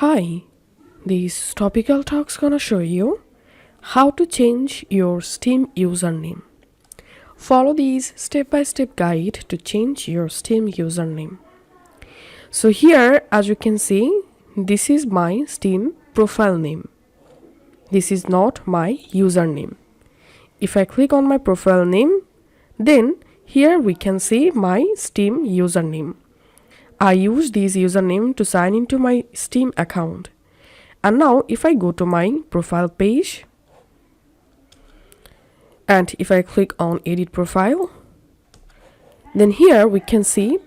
Hi, this Topical Talk's gonna show you how to change your Steam username. Follow these step-by-step guide to change your Steam username. So here, as you can see, this is my Steam profile name. This is not my username. If I click on my profile name, then here we can see my Steam username. I use this username to sign into my Steam account. And now if I go to my profile page and if I click on edit profile, then here we can see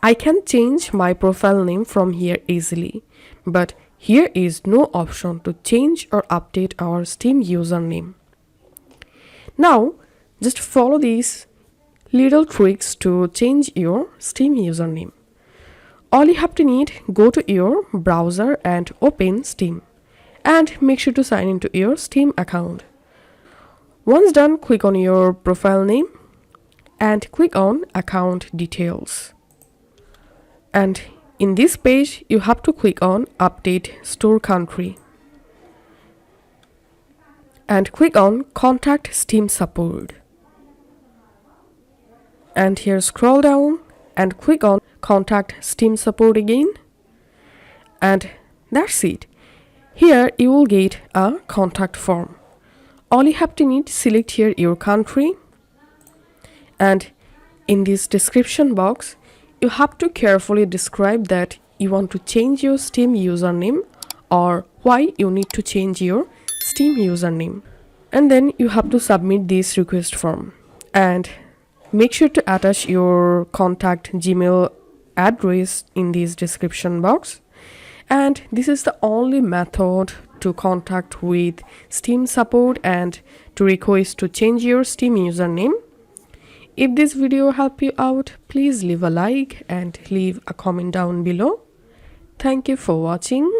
I can change my profile name from here easily. But here is no option to change or update our Steam username. Now just follow these little tricks to change your Steam username. All you have to need, go to your browser and open Steam and make sure to sign into your Steam account. Once done, click on your profile name and click on account details. And in this page, you have to click on update store country and click on contact Steam support. And here scroll down and click on contact Steam support again, and that's it. Here you will get a contact form. All you have to need, select here your country, and in this description box you have to carefully describe that you want to change your Steam username or why you need to change your Steam username, and then you have to submit this request form and make sure to attach your contact Gmail address in this description box. And this is the only method to contact with Steam support and to request to change your Steam username. If this video helped you out, please leave a like and leave a comment down below. Thank you for watching.